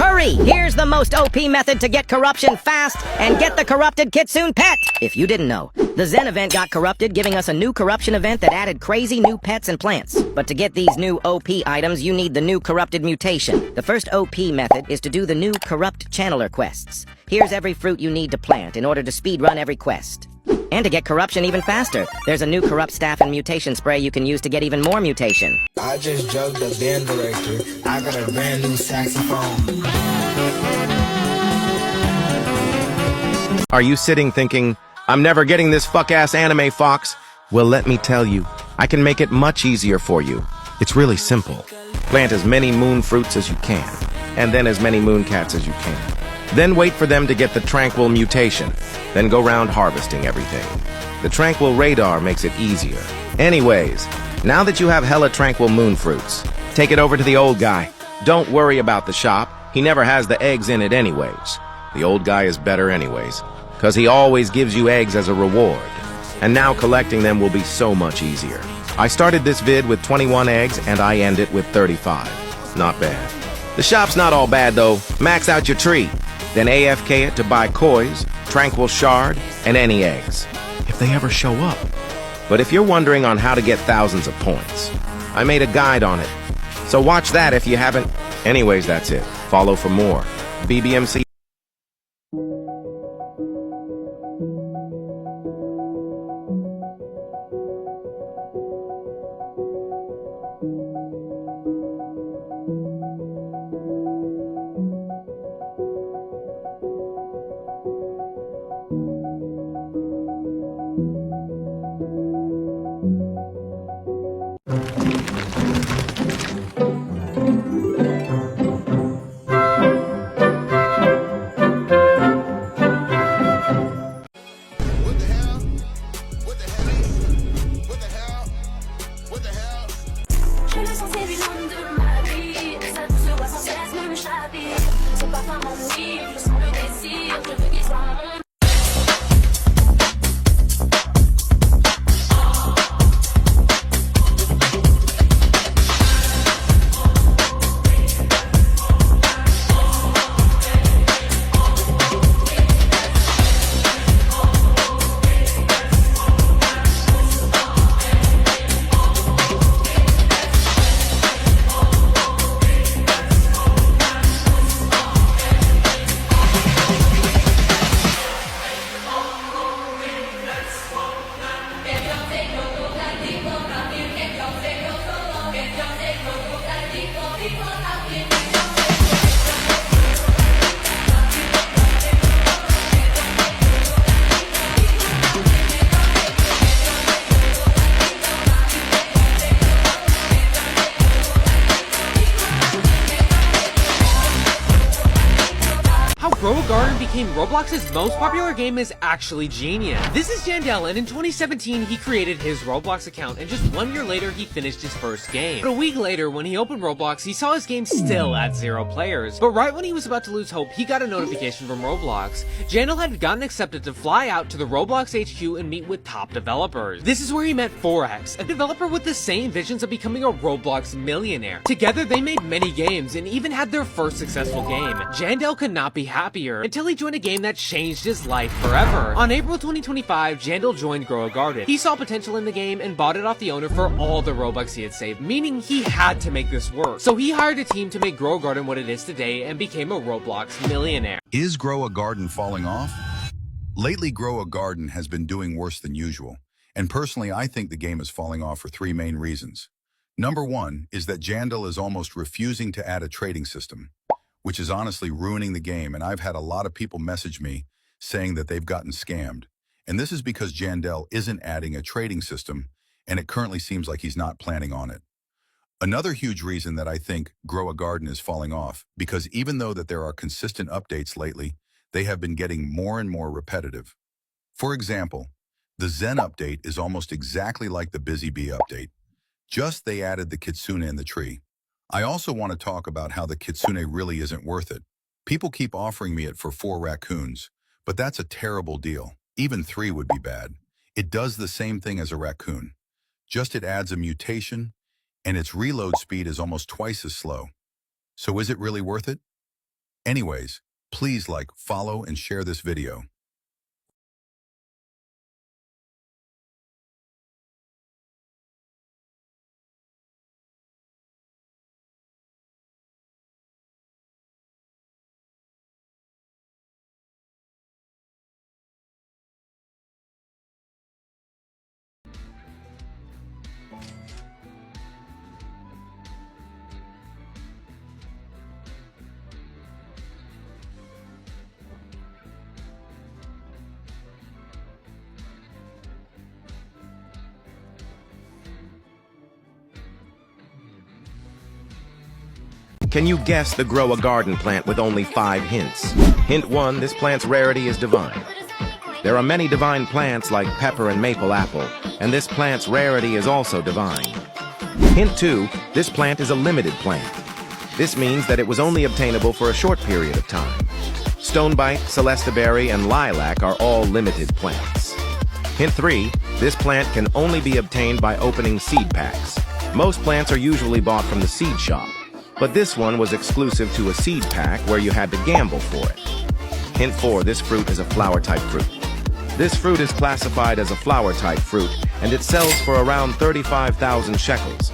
Hurry! Here's the most OP method to get corruption fast and get the corrupted kitsune pet! If you didn't know, the Zen event got corrupted, giving us a new corruption event that added crazy new pets and plants. But to get these new OP items, you need the new corrupted mutation. The first OP method is to do the new corrupt channeler quests. Here's every fruit you need to plant in order to speedrun every quest. And to get corruption even faster, there's a new corrupt staff and mutation spray you can use to get even more mutation. I just jugged the band director. I got a brand new saxophone. Are you sitting thinking, I'm never getting this fuck-ass anime, Fox? Well, let me tell you, I can make it much easier for you. It's really simple. Plant as many moon fruits as you can, and then as many moon cats as you can. Then wait for them to get the tranquil mutation. Then go round harvesting everything. The tranquil radar makes it easier. Anyways, now that you have hella tranquil moon fruits, take it over to the old guy. Don't worry about the shop. He never has the eggs in it anyways. The old guy is better anyways, because he always gives you eggs as a reward. And now collecting them will be so much easier. I started this vid with 21 eggs and I end it with 35. Not bad. The shop's not all bad though. Max out your tree. Then AFK it to buy coins, tranquil shard, and any eggs, if they ever show up. But if you're wondering on how to get thousands of points, I made a guide on it. So watch that if you haven't. Anyways, that's it. Follow for more. BBMC. Grow a Garden became Roblox's most popular game is actually genius. This is Jandel, and in 2017 he created his Roblox account, and just 1 year later he finished his first game. But a week later, when he opened Roblox, he saw his game still at 0 players. But right when he was about to lose hope, he got a notification from Roblox. Jandel had gotten accepted to fly out to the Roblox HQ and meet with top developers. This is where he met 4X, a developer with the same visions of becoming a Roblox millionaire. Together they made many games and even had their first successful game. Jandel could not be happier until he joined a game that changed his life forever. On April 2025, Jandel joined Grow a Garden. He saw potential in the game and bought it off the owner for all the Robux he had saved, meaning he had to make this work. So he hired a team to make Grow a Garden what it is today and became a Roblox millionaire. Is Grow a Garden falling off? Lately, Grow a Garden has been doing worse than usual, and personally I think the game is falling off for 3 main reasons. Number 1 is that Jandel is almost refusing to add a trading system, which is honestly ruining the game, and I've had a lot of people message me saying that they've gotten scammed. And this is because Jandel isn't adding a trading system, and it currently seems like he's not planning on it. Another huge reason that I think Grow a Garden is falling off, because even though that there are consistent updates lately, they have been getting more and more repetitive. For example, the Zen update is almost exactly like the Busy Bee update, just they added the kitsune in the tree. I also want to talk about how the kitsune really isn't worth it. People keep offering me it for 4 raccoons, but that's a terrible deal. Even 3 would be bad. It does the same thing as a raccoon. Just it adds a mutation, and its reload speed is almost twice as slow. So is it really worth it? Anyways, please like, follow, and share this video. Can you guess the grow a garden plant with only 5 hints? Hint 1, this plant's rarity is divine. There are many divine plants like pepper and maple apple, and this plant's rarity is also divine. Hint 2, this plant is a limited plant. This means that it was only obtainable for a short period of time. Stonebite, celestiberry, and lilac are all limited plants. Hint 3, this plant can only be obtained by opening seed packs. Most plants are usually bought from the seed shop, but this one was exclusive to a seed pack where you had to gamble for it. Hint 4, this fruit is a flower-type fruit. This fruit is classified as a flower-type fruit, and it sells for around 35,000 shekels.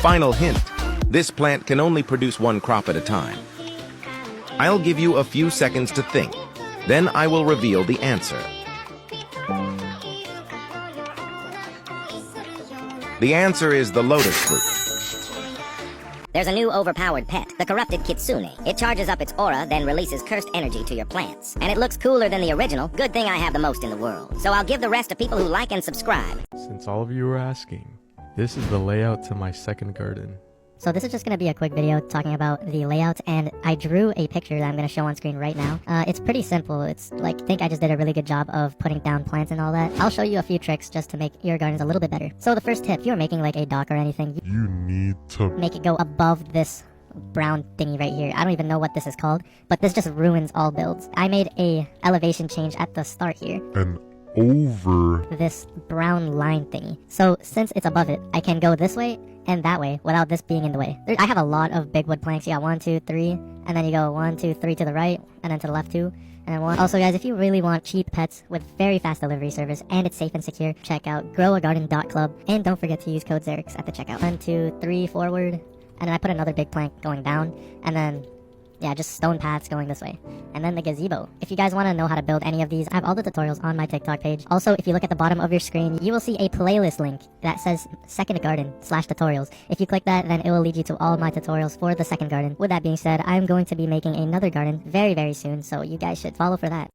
Final hint, this plant can only produce 1 crop at a time. I'll give you a few seconds to think, then I will reveal the answer. The answer is the lotus fruit. There's a new overpowered pet, the corrupted kitsune. It charges up its aura, then releases cursed energy to your plants. And it looks cooler than the original. Good thing I have the most in the world. So I'll give the rest to people who like and subscribe. Since all of you were asking, this is the layout to my second garden. So this is just going to be a quick video talking about the layout, and I drew a picture that I'm going to show on screen right now. It's pretty simple. It's like, I think I just did a really good job of putting down plants and all that. I'll show you a few tricks just to make your gardens a little bit better. So the first tip, if you're making like a dock or anything, You need to make it go above this brown thingy right here. I don't even know what this is called, but this just ruins all builds. I made a elevation change at the start here. and over. This brown line thingy. So since it's above it, I can go this way and that way without this being in the way. I have a lot of big wood planks. You got 1, 2, 3, and then you go 1, 2, 3 to the right, and then to the left 2, and then 1. Also guys, if you really want cheap pets with very fast delivery service and it's safe and secure, check out growagarden.club, and don't forget to use code Xerix at the checkout. 1, 2, 3 forward, and then I put another big plank going down, and then yeah, just stone paths going this way. And then the gazebo. If you guys want to know how to build any of these, I have all the tutorials on my TikTok page. Also, if you look at the bottom of your screen, you will see a playlist link that says second garden /tutorials. If you click that, then it will lead you to all my tutorials for the second garden. With that being said, I'm going to be making another garden very, very soon, so you guys should follow for that.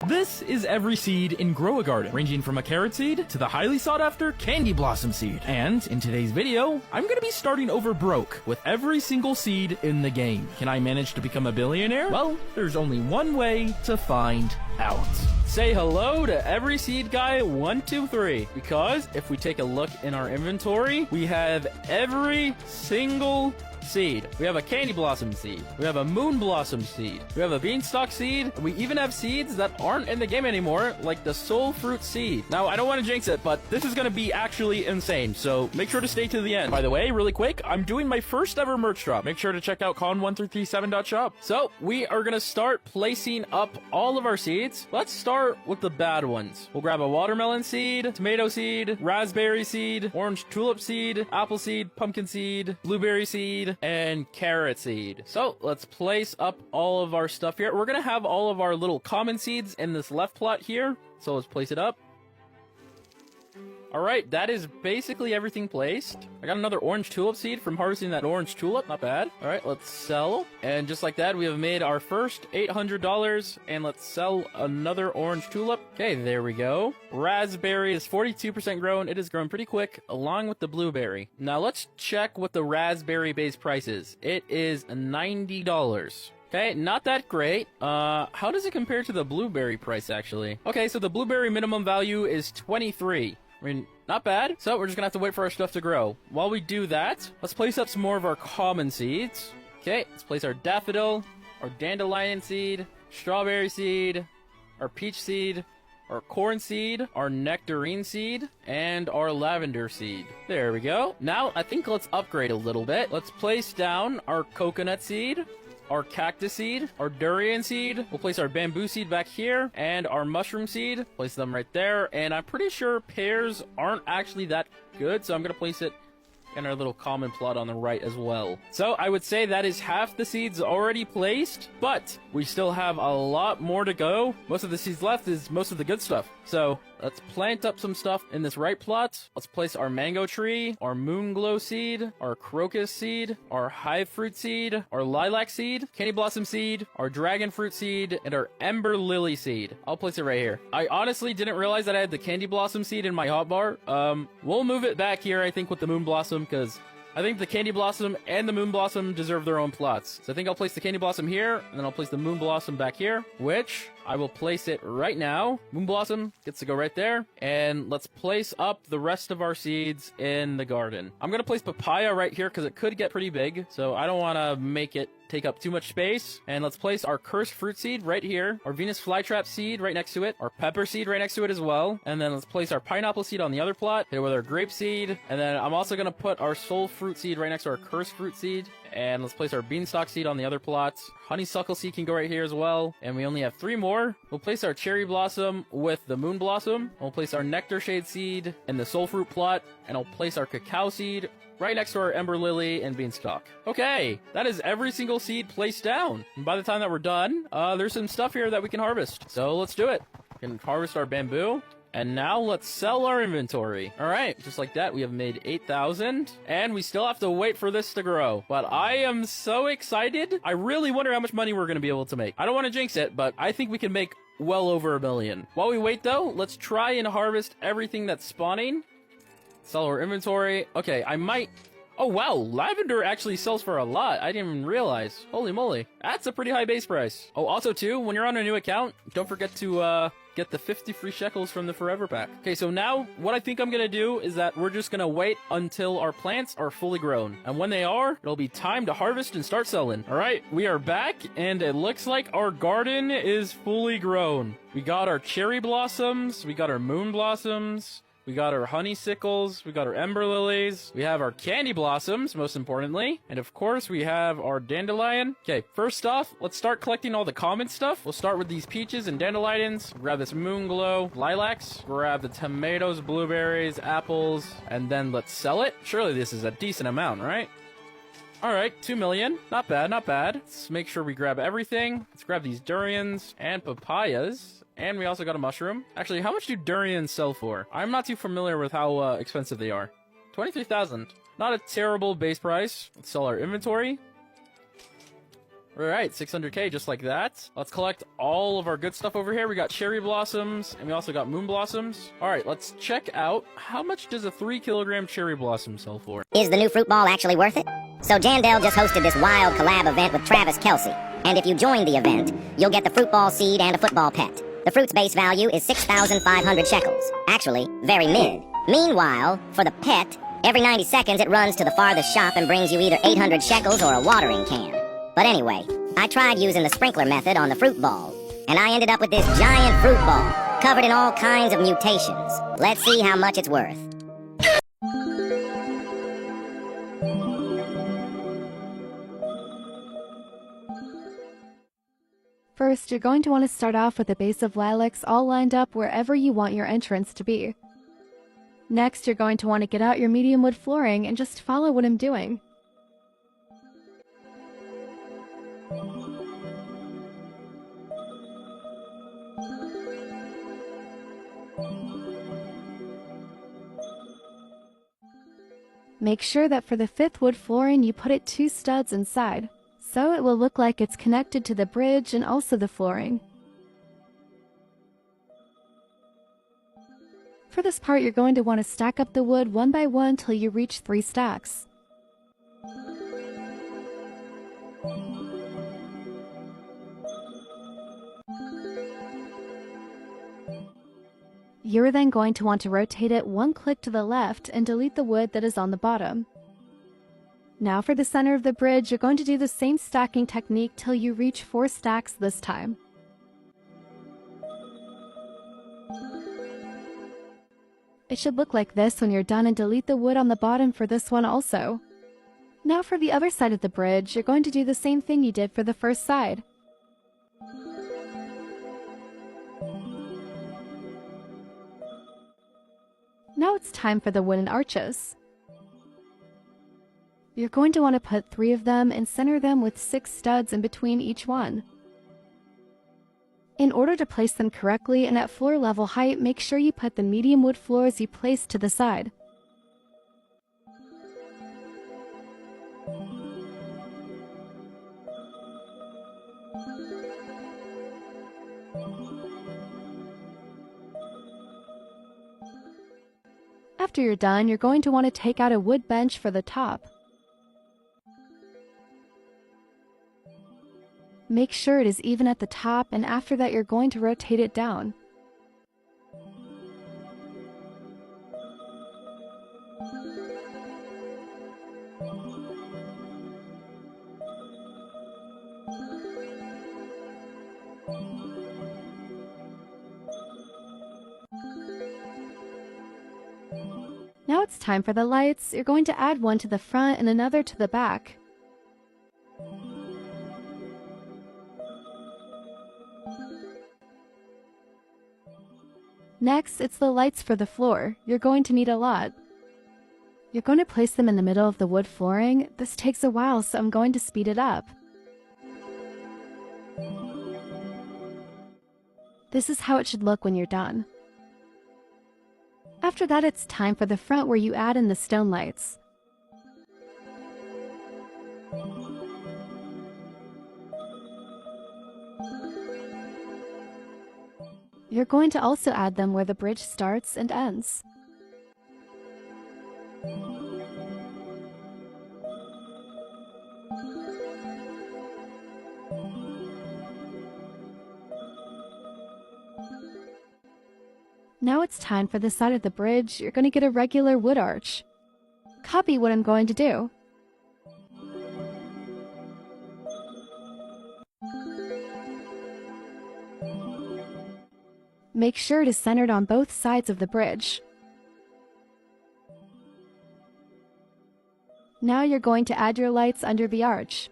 This is every seed in Grow a Garden, ranging from a carrot seed to the highly sought after candy blossom seed. And in today's video, I'm going to be starting over broke with every single seed in the game. Can I manage to become a billionaire? Well, there's only one way to find out. Say hello to every seed guy 1, 2, 3, because if we take a look in our inventory, we have every single seed. We have a candy blossom seed. We have a moon blossom seed. We have a beanstalk seed. We even have seeds that aren't in the game anymore, like the soul fruit seed. Now, I don't want to jinx it, but this is going to be actually insane, so make sure to stay to the end. By the way, really quick, I'm doing my first ever merch drop. Make sure to check out con1337.shop. So, we are going to start placing up all of our seeds. Let's start with the bad ones. We'll grab a watermelon seed, tomato seed, raspberry seed, orange tulip seed, apple seed, pumpkin seed, blueberry seed, and carrot seed. So let's place up all of our stuff here. We're gonna have all of our little common seeds in this left plot here, so let's place it up. Alright, that is basically everything placed. I got another orange tulip seed from harvesting that orange tulip, not bad. Alright, let's sell. And just like that, we have made our first $800, and let's sell another orange tulip. Okay, there we go. Raspberry is 42% grown. It is grown pretty quick, along with the blueberry. Now let's check what the raspberry base price is. It is $90. Okay, not that great. How does it compare to the blueberry price, actually? Okay, so the blueberry minimum value is 23. I mean, not bad. So we're just gonna have to wait for our stuff to grow. While we do that, let's place up some more of our common seeds. Okay, let's place our daffodil, our dandelion seed, strawberry seed, our peach seed, our corn seed, our nectarine seed, and our lavender seed. There we go. Now, I think let's upgrade a little bit. Let's place down our coconut seed, our cactus seed, our durian seed. We'll place our bamboo seed back here, and our mushroom seed. Place them right there, and I'm pretty sure pears aren't actually that good, so I'm gonna place it in our little common plot on the right as well. So I would say that is half the seeds already placed, but we still have a lot more to go. Most of the seeds left is most of the good stuff. So let's plant up some stuff in this right plot. Let's place our mango tree, our moon glow seed, our crocus seed, our hive fruit seed, our lilac seed, candy blossom seed, our dragon fruit seed, and our ember lily seed. I'll place it right here. I honestly didn't realize that I had the candy blossom seed in my hotbar. We'll move it back here, I think, with the moon blossom, because I think the candy blossom and the moon blossom deserve their own plots. So I think I'll place the candy blossom here, and then I'll place the moon blossom back here, which I will place it right now. Moon blossom gets to go right there, and let's place up the rest of our seeds in the garden. I'm gonna place papaya right here because it could get pretty big, so I don't want to make it take up too much space. And let's place our cursed fruit seed right here, our Venus flytrap seed right next to it, our pepper seed right next to it as well, and then let's place our pineapple seed on the other plot, hit it with our grape seed, and then I'm also gonna put our soul fruit seed right next to our cursed fruit seed, and let's place our beanstalk seed on the other plots. Honeysuckle seed can go right here as well, and we only have 3 more. We'll place our cherry blossom with the moon blossom. We'll place our nectar shade seed in the soul fruit plot, and I'll place our cacao seed right next to our ember lily and beanstalk. Okay, that is every single seed placed down. And by the time that we're done, there's some stuff here that we can harvest. So let's do it. We can harvest our bamboo. And now let's sell our inventory. All right, just like that, we have made 8,000, and we still have to wait for this to grow. But I am so excited. I really wonder how much money we're going to be able to make. I don't want to jinx it, but I think we can make well over $1 million. While we wait, though, let's try and harvest everything that's spawning. Sell our inventory. Okay, I might... Oh, wow, lavender actually sells for a lot. I didn't even realize. Holy moly. That's a pretty high base price. Oh, also, too, when you're on a new account, don't forget to, get the 50 free shekels from the Forever Pack. Okay, so now what I think I'm gonna do is that we're just gonna wait until our plants are fully grown. And when they are, it'll be time to harvest and start selling. All right, we are back, and it looks like our garden is fully grown. We got our cherry blossoms, we got our moon blossoms, we got our honeysuckles, we got our ember lilies, we have our candy blossoms, most importantly, and of course we have our dandelion. Okay, first off, let's start collecting all the common stuff. We'll start with these peaches and dandelions, grab this moon glow, lilacs, grab the tomatoes, blueberries, apples, and then let's sell it. Surely this is a decent amount, right? Alright, 2 million. Not bad, not bad. Let's make sure we grab everything. Let's grab these durians and papayas. And we also got a mushroom. Actually, how much do durians sell for? I'm not too familiar with how expensive they are. 23,000. Not a terrible base price. Let's sell our inventory. Alright, 600k, just like that. Let's collect all of our good stuff over here. We got cherry blossoms, and we also got moon blossoms. Alright, let's check out how much does a 3-kilogram cherry blossom sell for. Is the new fruit ball actually worth it? So Jandel just hosted this wild collab event with Travis Kelsey. And if you join the event, you'll get the fruit ball seed and a football pet. The fruit's base value is 6,500 shekels. Actually, very mid. Meanwhile, for the pet, every 90 seconds it runs to the farthest shop and brings you either 800 shekels or a watering can. But anyway, I tried using the sprinkler method on the fruit ball, and I ended up with this giant fruit ball, covered in all kinds of mutations. Let's see how much it's worth. First, you're going to want to start off with a base of lilacs all lined up wherever you want your entrance to be. Next, you're going to want to get out your medium wood flooring and just follow what I'm doing. Make sure that for the 5th wood flooring you put it 2 studs inside, so it will look like it's connected to the bridge and also the flooring. For this part, you're going to want to stack up the wood one by one till you reach 3 stacks. You're then going to want to rotate it 1 click to the left and delete the wood that is on the bottom. Now for the center of the bridge, you're going to do the same stacking technique till you reach 4 stacks this time. It should look like this when you're done, and delete the wood on the bottom for this one also. Now for the other side of the bridge, you're going to do the same thing you did for the first side. Now it's time for the wooden arches. You're going to want to put 3 of them and center them with 6 studs in between each one. In order to place them correctly and at floor level height, make sure you put the medium wood floors you placed to the side. After you're done, you're going to want to take out a wood bench for the top. Make sure it is even at the top, and after that you're going to rotate it down. Now it's time for the lights. You're going to add one to the front and another to the back. Next, it's the lights for the floor. You're going to need a lot. You're going to place them in the middle of the wood flooring. This takes a while, so I'm going to speed it up. This is how it should look when you're done. After that, it's time for the front where you add in the stone lights. You're going to also add them where the bridge starts and ends. Now it's time for the side of the bridge. You're going to get a regular wood arch. Copy what I'm going to do. Make sure it is centered on both sides of the bridge. Now you're going to add your lights under the arch.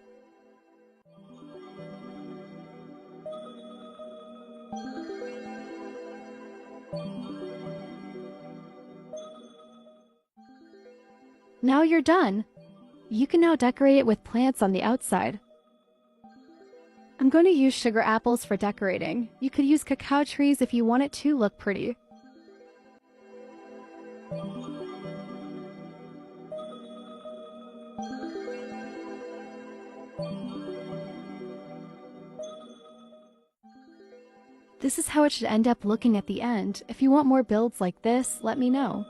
Now you're done. You can now decorate it with plants on the outside. I'm going to use sugar apples for decorating. You could use cacao trees if you want it to look pretty. This is how it should end up looking at the end. If you want more builds like this, let me know.